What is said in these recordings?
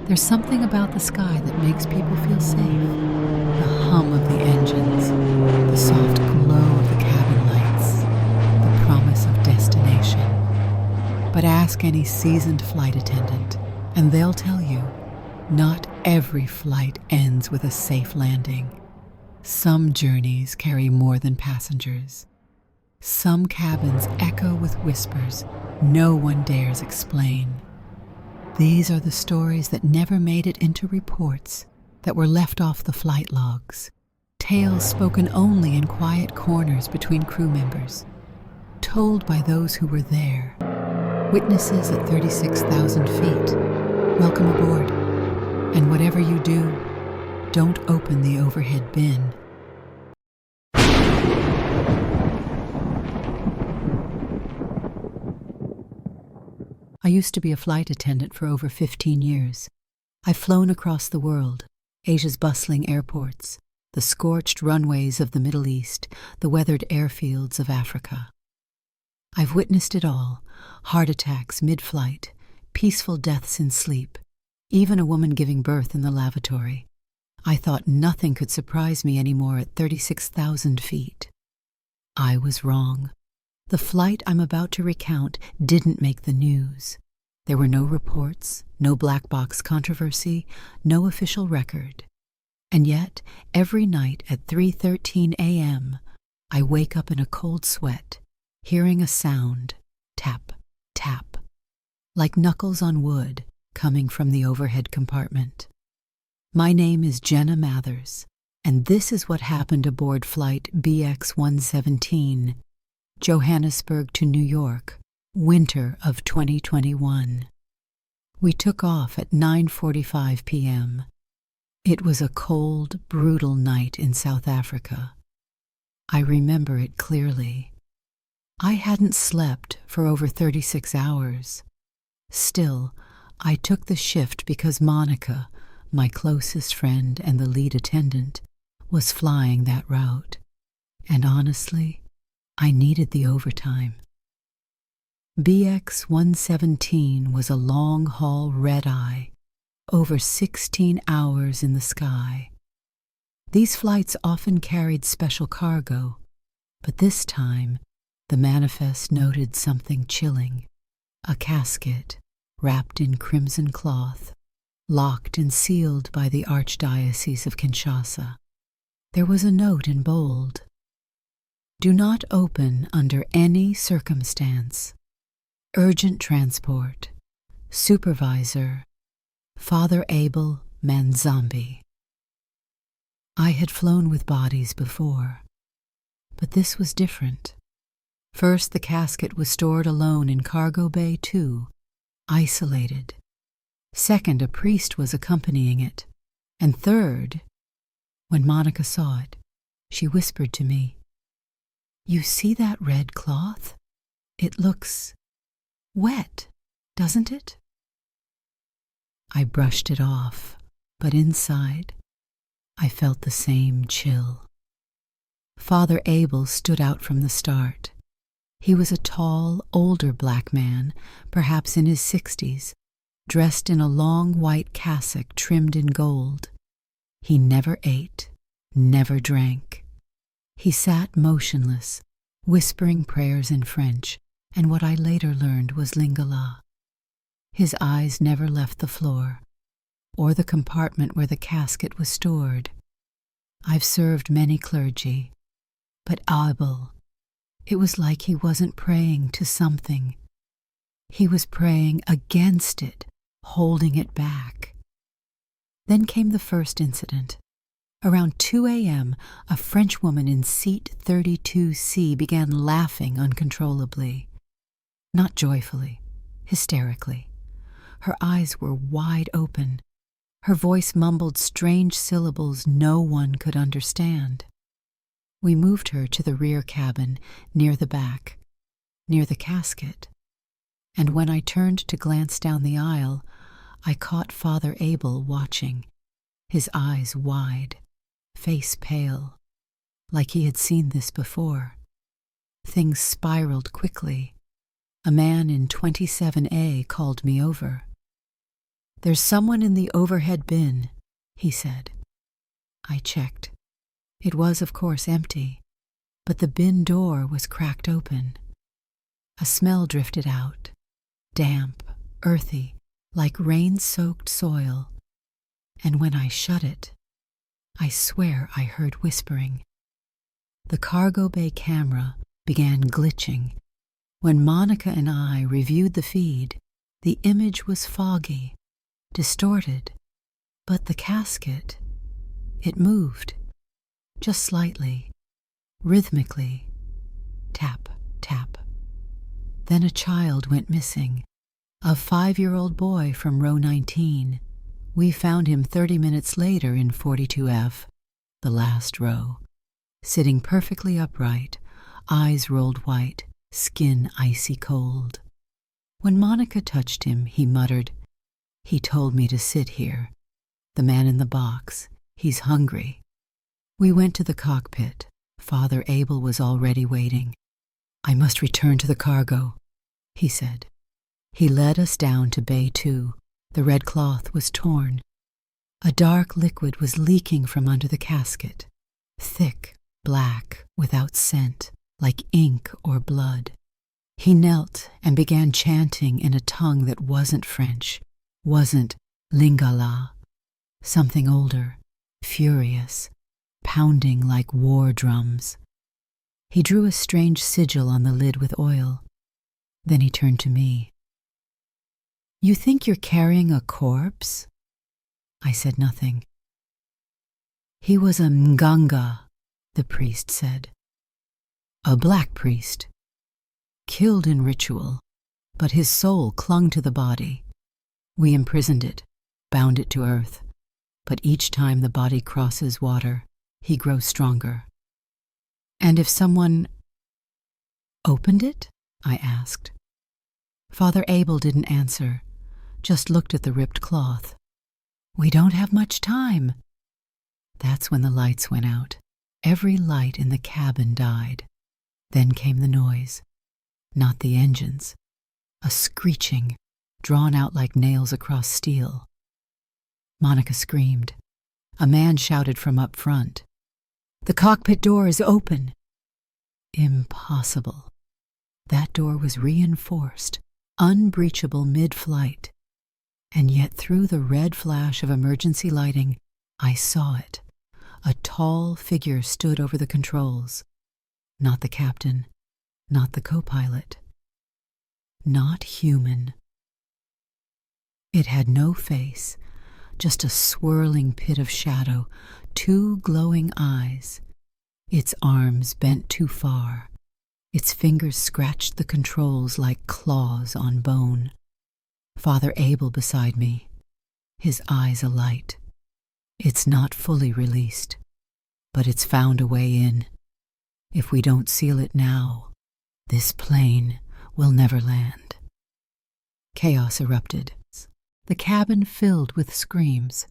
There's something about the sky that makes people feel safe. The hum of the engines, the soft glow of the cabin lights, the promise of destination. But ask any seasoned flight attendant, and they'll tell you, not every flight ends with a safe landing. Some journeys carry more than passengers. Some cabins echo with whispers no one dares explain. These are the stories that never made it into reports, that were left off the flight logs. Tales spoken only in quiet corners between crew members. Told by those who were there. Witnesses at 36,000 feet. Welcome aboard. And whatever you do, don't open the overhead bin. I used to be a flight attendant for over 15 years. I've flown across the world, Asia's bustling airports, the scorched runways of the Middle East, the weathered airfields of Africa. I've witnessed it all, heart attacks mid-flight, peaceful deaths in sleep, even a woman giving birth in the lavatory. I thought nothing could surprise me anymore at 36,000 feet. I was wrong. The flight I'm about to recount didn't make the news. There were no reports, no black box controversy, no official record. And yet, every night at 3:13 a.m., I wake up in a cold sweat, hearing a sound, tap, tap, like knuckles on wood coming from the overhead compartment. My name is Jenna Mathers, and this is what happened aboard flight BX-117, Johannesburg to New York, winter of 2021. We took off at 9:45 p.m. It was a cold, brutal night in South Africa. I remember it clearly. I hadn't slept for over 36 hours. Still, I took the shift because Monica, my closest friend and the lead attendant, was flying that route. And honestly, I needed the overtime. BX-117 was a long-haul red-eye, over 16 hours in the sky. These flights often carried special cargo, but this time the manifest noted something chilling. A casket, wrapped in crimson cloth, locked and sealed by the Archdiocese of Kinshasa. There was a note in bold. Do not open under any circumstance. Urgent transport. Supervisor, Father Abel Manzambi. I had flown with bodies before, but this was different. First, the casket was stored alone in Cargo Bay 2, isolated. Second, a priest was accompanying it. And third, when Monica saw it, she whispered to me, "You see that red cloth? It looks wet, doesn't it?" I brushed it off, but inside, I felt the same chill. Father Abel stood out from the start. He was a tall, older black man, perhaps in his 60s, dressed in a long white cassock trimmed in gold. He never ate, never drank. He sat motionless, whispering prayers in French, and what I later learned was Lingala. His eyes never left the floor, or the compartment where the casket was stored. I've served many clergy, but Abel, it was like he wasn't praying to something. He was praying against it, holding it back. Then came the first incident. Around 2 a.m., a French woman in seat 32C began laughing uncontrollably. Not joyfully, hysterically. Her eyes were wide open. Her voice mumbled strange syllables no one could understand. We moved her to the rear cabin, near the back, near the casket. And when I turned to glance down the aisle, I caught Father Abel watching, his eyes wide, face pale, like he had seen this before. Things spiraled quickly. A man in 27A called me over. "There's someone in the overhead bin," he said. I checked. It was, of course, empty, but the bin door was cracked open. A smell drifted out, damp, earthy, like rain-soaked soil, and when I shut it, I swear I heard whispering. The cargo bay camera began glitching. When Monica and I reviewed the feed, the image was foggy, distorted, but the casket, it moved, just slightly, rhythmically, tap, tap. Then a child went missing, a 5-year-old boy from row 19. We found him 30 minutes later in 42F, the last row, sitting perfectly upright, eyes rolled white, skin icy cold. When Monica touched him, he muttered, "He told me to sit here. The man in the box, he's hungry." We went to the cockpit. Father Abel was already waiting. "I must return to the cargo," he said. He led us down to Bay 2. The red cloth was torn. A dark liquid was leaking from under the casket, thick, black, without scent, like ink or blood. He knelt and began chanting in a tongue that wasn't French, wasn't Lingala, something older, furious, pounding like war drums. He drew a strange sigil on the lid with oil. Then he turned to me. "You think you're carrying a corpse?" I said nothing. "He was a mganga," the priest said. "A black priest. Killed in ritual, but his soul clung to the body. We imprisoned it, bound it to earth, but each time the body crosses water, he grows stronger." "And if someone opened it?" I asked. Father Abel didn't answer, just looked at the ripped cloth. "We don't have much time." That's when the lights went out. Every light in the cabin died. Then came the noise. Not the engines. A screeching, drawn out like nails across steel. Monica screamed. A man shouted from up front, "The cockpit door is open." Impossible. That door was reinforced, unbreachable mid-flight. And yet through the red flash of emergency lighting, I saw it. A tall figure stood over the controls. Not the captain, not the co-pilot. Not human. It had no face, just a swirling pit of shadow, 2 glowing eyes. Its arms bent too far. Its fingers scratched the controls like claws on bone. Father Abel beside me, his eyes alight. It's not fully released, but it's found a way in. If we don't seal it now, this plane will never land. Chaos erupted. The cabin filled with screams.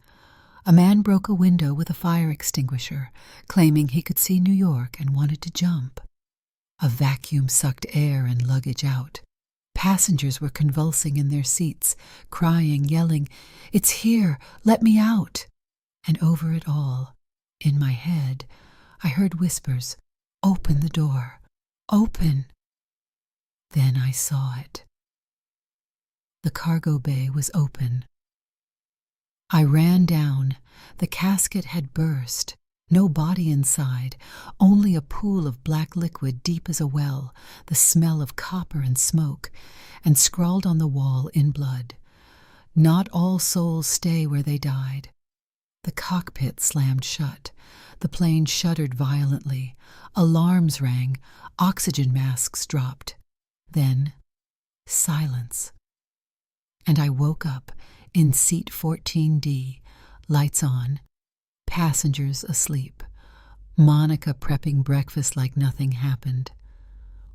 A man broke a window with a fire extinguisher, claiming he could see New York and wanted to jump. A vacuum sucked air and luggage out. Passengers were convulsing in their seats, crying, yelling, "It's here! Let me out!" And over it all, in my head, I heard whispers, "Open the door! Open!" Then I saw it. The cargo bay was open. I ran down. The casket had burst. No body inside, only a pool of black liquid deep as a well, the smell of copper and smoke, and scrawled on the wall in blood, "Not all souls stay where they died." The cockpit slammed shut. The plane shuddered violently. Alarms rang. Oxygen masks dropped. Then, silence. And I woke up in seat 14D, lights on, passengers asleep, Monica prepping breakfast like nothing happened.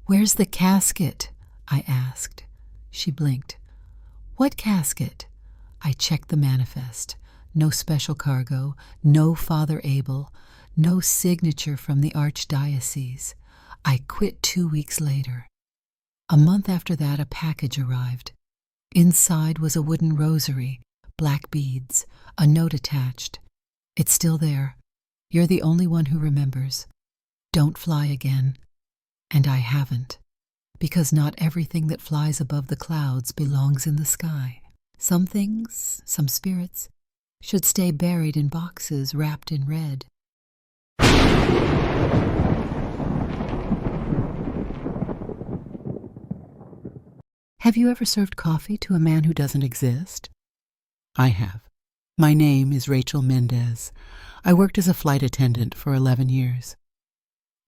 "Where's the casket?" I asked. She blinked. "What casket?" I checked the manifest. No special cargo, no Father Abel, no signature from the archdiocese. I quit 2 weeks later. A month after that, a package arrived. Inside was a wooden rosary, black beads, a note attached. It's still there. You're the only one who remembers. Don't fly again. And I haven't, because not everything that flies above the clouds belongs in the sky. Some things, some spirits, should stay buried in boxes wrapped in red. Have you ever served coffee to a man who doesn't exist? I have. My name is Rachel Mendez. I worked as a flight attendant for 11 years.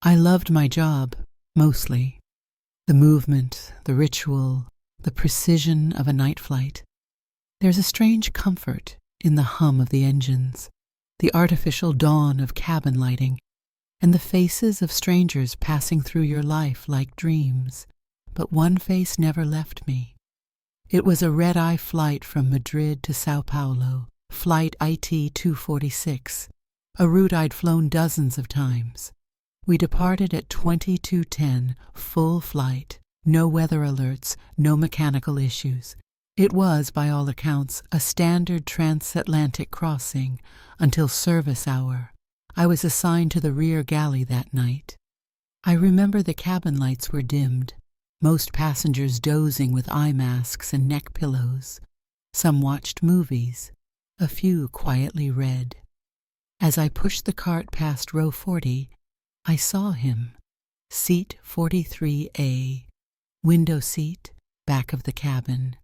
I loved my job, mostly. The movement, the ritual, the precision of a night flight. There's a strange comfort in the hum of the engines, the artificial dawn of cabin lighting, and the faces of strangers passing through your life like dreams. But one face never left me. It was a red-eye flight from Madrid to Sao Paulo, flight IT 246, a route I'd flown dozens of times. We departed at 22:10, full flight, no weather alerts, no mechanical issues. It was, by all accounts, a standard transatlantic crossing until service hour. I was assigned to the rear galley that night. I remember the cabin lights were dimmed, most passengers dozing with eye masks and neck pillows. Some watched movies, a few quietly read. As I pushed the cart past row 40, I saw him, seat 43A, window seat, back of the cabin.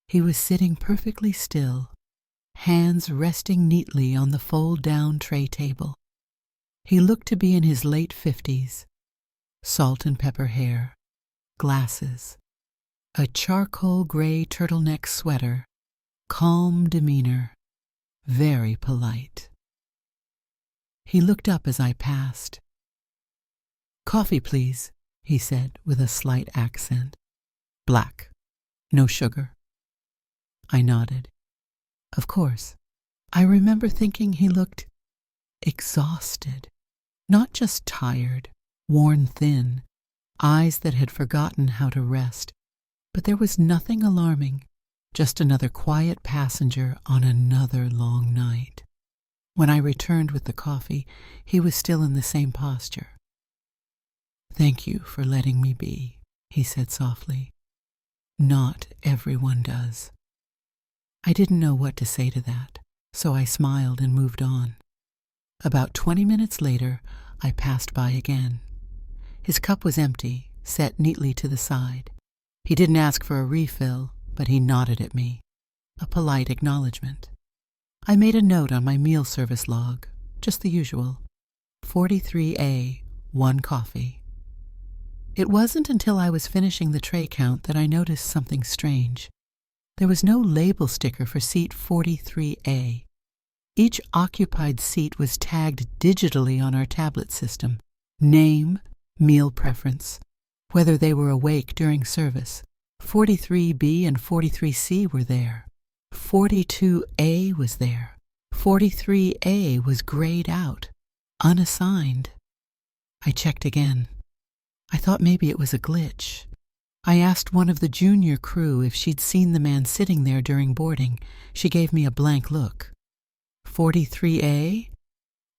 He was sitting perfectly still, hands resting neatly on the fold-down tray table. He looked to be in his late 50s, salt and pepper hair, glasses, a charcoal gray turtleneck sweater, calm demeanor, very polite. He looked up as I passed. "Coffee, please," he said with a slight accent. "Black. No sugar." I nodded. Of course. I remember thinking he looked exhausted, not just tired, worn thin, eyes that had forgotten how to rest. But there was nothing alarming, just another quiet passenger on another long night. When I returned with the coffee, he was still in the same posture. "Thank you for letting me be," he said softly. "Not everyone does." I didn't know what to say to that, so I smiled and moved on. About 20 minutes later, I passed by again. His cup was empty, set neatly to the side. He didn't ask for a refill, but he nodded at me, a polite acknowledgement. I made a note on my meal service log, just the usual, 43A, 1 coffee. It wasn't until I was finishing the tray count that I noticed something strange. There was no label sticker for seat 43A. Each occupied seat was tagged digitally on our tablet system. Name, meal preference, whether they were awake during service. 43B and 43C were there. 42A was there. 43A was grayed out, unassigned. I checked again. I thought maybe it was a glitch. I asked one of the junior crew if she'd seen the man sitting there during boarding. She gave me a blank look. 43A?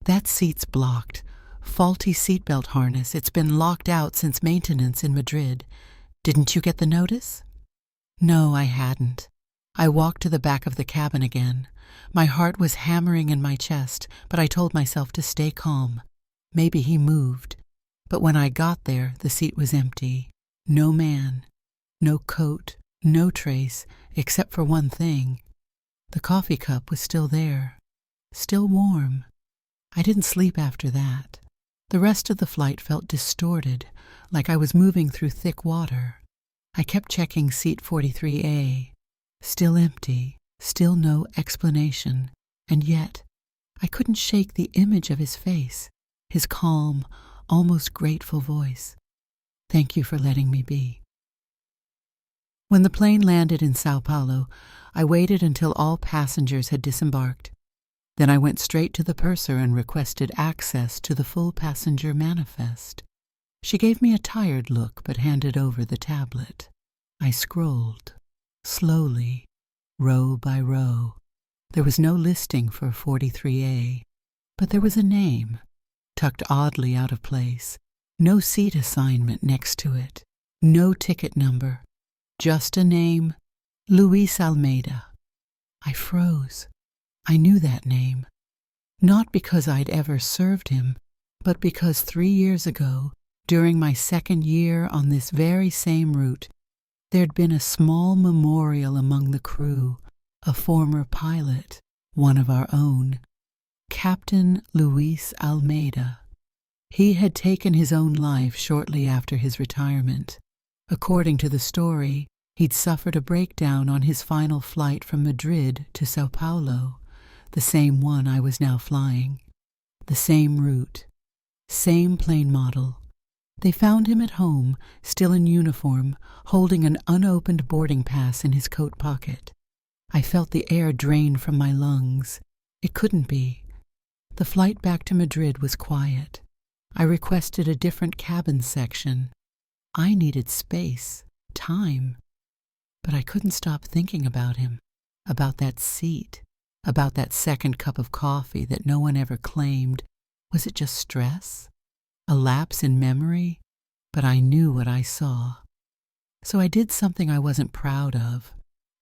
That seat's blocked. Faulty seatbelt harness. It's been locked out since maintenance in Madrid. Didn't you get the notice? No, I hadn't. I walked to the back of the cabin again. My heart was hammering in my chest, but I told myself to stay calm. Maybe he moved. But when I got there, the seat was empty. No man, no coat, no trace, except for one thing. The coffee cup was still there, still warm. I didn't sleep after that. The rest of the flight felt distorted, like I was moving through thick water. I kept checking seat 43A. Still empty, still no explanation. And yet, I couldn't shake the image of his face, his calm, almost grateful voice. "Thank you for letting me be." When the plane landed in Sao Paulo, I waited until all passengers had disembarked. Then I went straight to the purser and requested access to the full passenger manifest. She gave me a tired look but handed over the tablet. I scrolled, slowly, row by row. There was no listing for 43A, but there was a name, tucked oddly out of place. No seat assignment next to it. No ticket number. Just a name, Luis Almeida. I froze. I knew that name. Not because I'd ever served him, but because 3 years ago, during my second year on this very same route, there'd been a small memorial among the crew, a former pilot, one of our own, Captain Luis Almeida. He had taken his own life shortly after his retirement. According to the story, he'd suffered a breakdown on his final flight from Madrid to Sao Paulo, the same one I was now flying. The same route. Same plane model. They found him at home, still in uniform, holding an unopened boarding pass in his coat pocket. I felt the air drain from my lungs. It couldn't be. The flight back to Madrid was quiet. I requested a different cabin section. I needed space, time. But I couldn't stop thinking about him, about that seat, about that second cup of coffee that no one ever claimed. Was it just stress? A lapse in memory? But I knew what I saw. So I did something I wasn't proud of.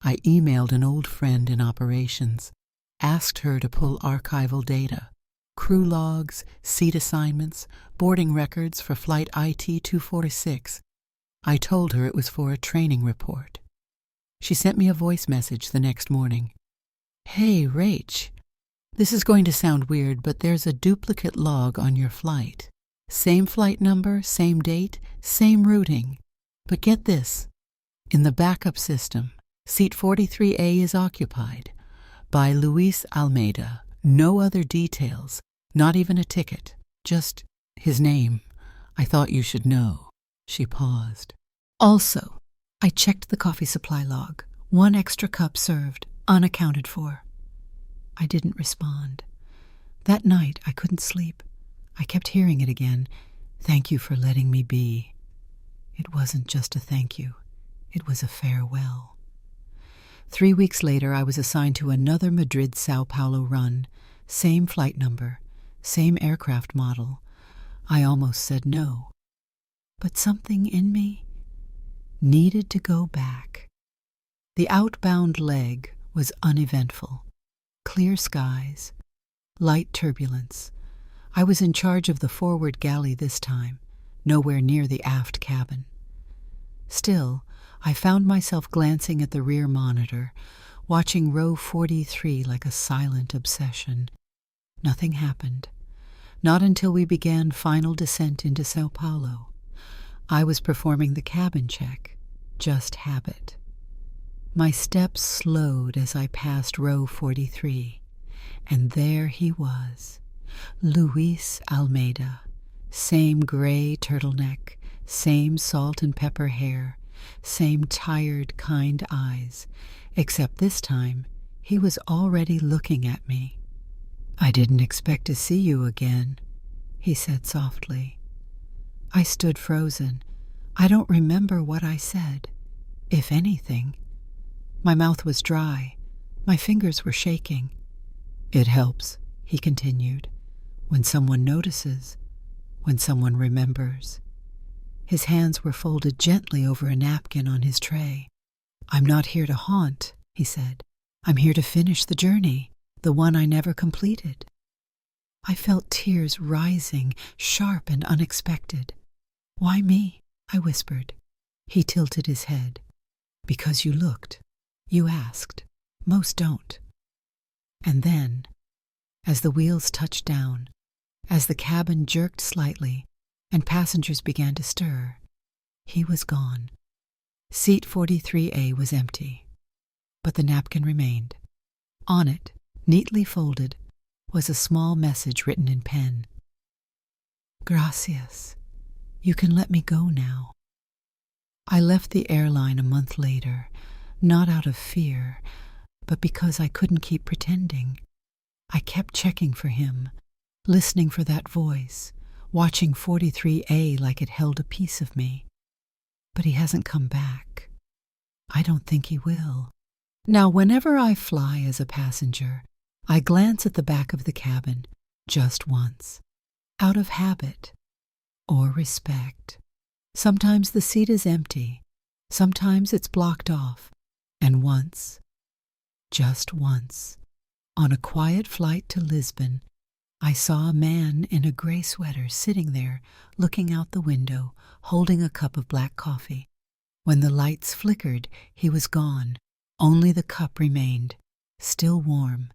I emailed an old friend in operations, asked her to pull archival data, crew logs, seat assignments, boarding records for flight IT-246. I told her it was for a training report. She sent me a voice message the next morning. "Hey, Rach, this is going to sound weird, but there's a duplicate log on your flight. Same flight number, same date, same routing. But get this. In the backup system, seat 43A is occupied by Luis Almeida. No other details, not even a ticket, just his name. I thought you should know." She paused. "Also, I checked the coffee supply log. 1 extra cup served, unaccounted for." I didn't respond. That night, I couldn't sleep. I kept hearing it again. "Thank you for letting me be." It wasn't just a thank you. It was a farewell. 3 weeks later, I was assigned to another Madrid-Sao Paulo run. Same flight number, same aircraft model. I almost said no. But something in me needed to go back. The outbound leg was uneventful. Clear skies, light turbulence. I was in charge of the forward galley this time, nowhere near the aft cabin. Still, I found myself glancing at the rear monitor, watching row 43 like a silent obsession. Nothing happened. Not until we began final descent into Sao Paulo. I was performing the cabin check, just habit. My steps slowed as I passed row 43, and there he was, Luis Almeida. Same gray turtleneck, same salt and pepper hair, same tired, kind eyes, except this time he was already looking at me. "I didn't expect to see you again," he said softly. I stood frozen. I don't remember what I said, if anything. My mouth was dry. My fingers were shaking. "It helps," he continued, "when someone notices, when someone remembers." His hands were folded gently over a napkin on his tray. "I'm not here to haunt," he said. "I'm here to finish the journey, the one I never completed." I felt tears rising, sharp and unexpected. "Why me?" I whispered. He tilted his head. "Because you looked. You asked. Most don't." And then, as the wheels touched down, as the cabin jerked slightly and passengers began to stir, he was gone. Seat 43A was empty, but the napkin remained. On it, neatly folded, was a small message written in pen. "Gracias. You can let me go now." I left the airline a month later, not out of fear, but because I couldn't keep pretending. I kept checking for him, listening for that voice, watching 43A like it held a piece of me. But he hasn't come back. I don't think he will. Now, whenever I fly as a passenger, I glance at the back of the cabin just once, out of habit or respect. Sometimes the seat is empty, sometimes it's blocked off, and once, just once, on a quiet flight to Lisbon, I saw a man in a gray sweater sitting there, looking out the window, holding a cup of black coffee. When the lights flickered, he was gone. Only the cup remained, still warm,